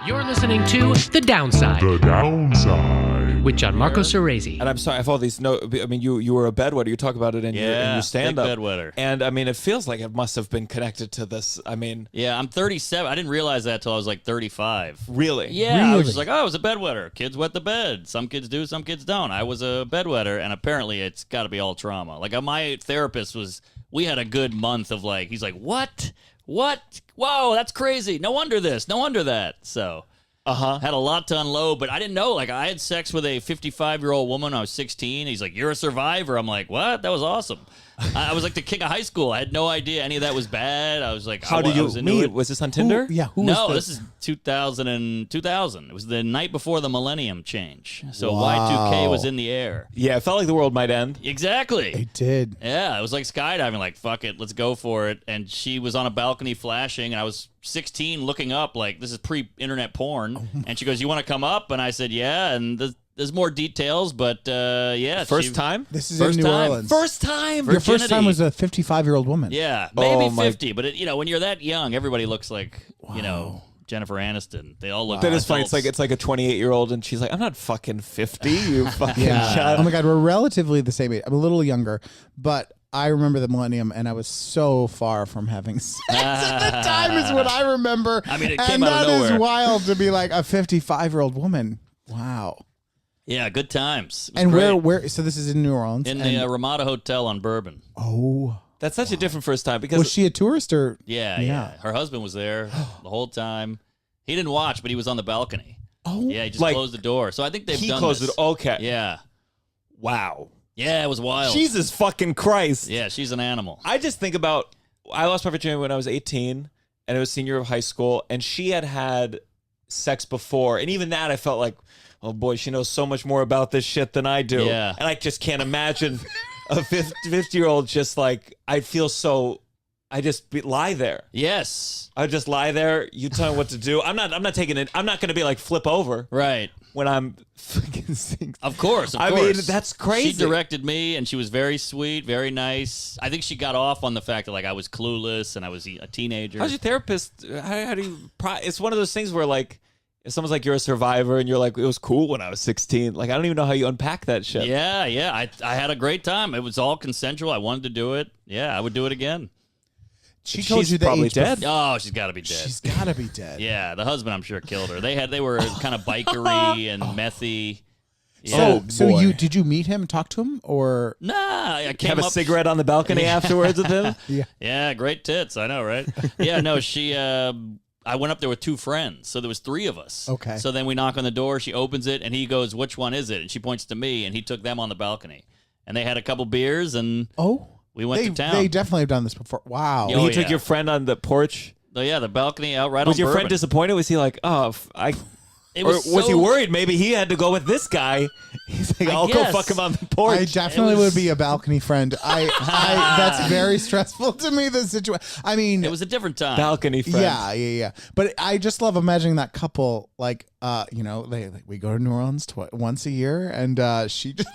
You're listening to The Downside. The Downside. With Gianmarco Soresi. And I'm sorry, I have all these notes. I mean, you were a bedwetter. You talk about it in your stand-up. Big bedwetter. And I mean, it feels like it must have been connected to this. I mean, Yeah, I'm 37. I didn't realize that till I was like 35. really? Yeah, I was just like, oh, I was a bedwetter. Kids wet the bed. Some kids do, some kids don't. I was a bedwetter, and apparently it's got to be all trauma. Like, my therapist we had a good month of like, he's like, what? Whoa, that's crazy. No wonder this. No wonder that. So, had a lot to unload, but I didn't know. Like, I had sex with a 55-year-old woman when I was 16. He's like, you're a survivor. I'm like, what? That was awesome. I was like the king of high school. I had no idea any of that was bad. I was like, How did you was into meet? it. Was this on Tinder? No, this is 2000. It was the night before the millennium change. So Wow. Y2K was in the air. Yeah, it felt like the world might end. Exactly. It did. Yeah, it was like skydiving, like, fuck it, let's go for it. And she was on a balcony flashing, and I was 16 looking up, like, this is pre-internet porn. And she goes, you want to come up? And I said, yeah, and there's more details, but yeah. First time? This is First in New time. Orleans. First time? Your first time virginity. was a 55-year-old woman. Yeah, maybe Oh, my- 50, but when you're that young, everybody looks like, Jennifer Aniston. They all look That like is funny. It's like a 28-year-old, and she's like, I'm not fucking 50, you fucking Yeah. child. Oh my God, we're relatively the same age. I'm a little younger, but I remember the millennium, and I was so far from having sex at the time is what I remember. I mean, it and came out of that is nowhere. wild to be like a 55-year-old woman. Wow. Yeah, good times. It was And great. where? So this is in New Orleans. In and- the Ramada Hotel on Bourbon. oh, That's such a different first time because was she a tourist or? Yeah. Her husband was there the whole time. He didn't watch, but he was on the balcony. Oh, Yeah, he just Like, closed the door. So I think they've he done closed this. it. Okay. Yeah. Wow. Yeah, it was wild. Jesus fucking Christ. Yeah, she's an animal. I just think about, I lost my virginity when I was 18, and it was senior of high school, and she had sex before, and even that I felt like, oh boy, she knows so much more about this shit than I do. Yeah. And I just can't imagine a 50-year-old just like, I feel so, lie there. Yes. I just lie there. You tell me what to do. I'm not taking it. I'm not going to be like flip over Right. when I'm fucking seeing. Of course. I mean, that's crazy. She directed me, and she was very sweet, very nice. I think she got off on the fact that, like, I was clueless and I was a teenager. How's your therapist? How do you? It's one of those things where like, if someone's like, you're a survivor, and you're like, it was cool when I was 16. Like, I don't even know how you unpack that shit. Yeah. I had a great time. It was all consensual. I wanted to do it. Yeah, I would do it again. she told She's you the probably age dead. Oh, she's got to be dead. She's gotta be dead. Yeah, the husband, I'm sure, killed her. They were kind of bikery and methy. Yeah. Oh, So boy. did you meet him, talk to him, or? Nah, I came Have a up. cigarette on the balcony afterwards with him. Yeah, great tits. I know, right? Yeah, no, she. I went up there with two friends, so there was three of us. Okay. So then we knock on the door. She opens it, and he goes, "Which one is it?" And she points to me, and he took them on the balcony, and they had a couple beers, and Oh, we went they, to town. They definitely have done this before. Wow. Oh, He took yeah. your friend on the porch. Oh, yeah, the balcony out right Was on your friend Bourbon. disappointed? Was he like, oh, It or was was he so- worried? Maybe he had to go with this guy. He's like, I I'll go guess. fuck him on the I porch. definitely It was- would be a balcony friend. I that's very stressful to me. The situation. I mean, It was a different time. Balcony friend. yeah. But I just love imagining that couple. Like, we go to New Orleans once a year, and she just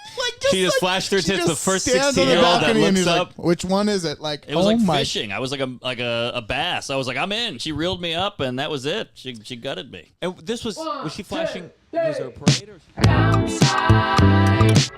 She just flashed her she tits. just The first stands on the 16-year-old that balcony and looks he's like, up. which one is it? Like, It was oh like my. fishing. I was like a bass. I was like, I'm in. She reeled me up, and that was it. She gutted me. And this was she flashing? Was there a parade or? Downside.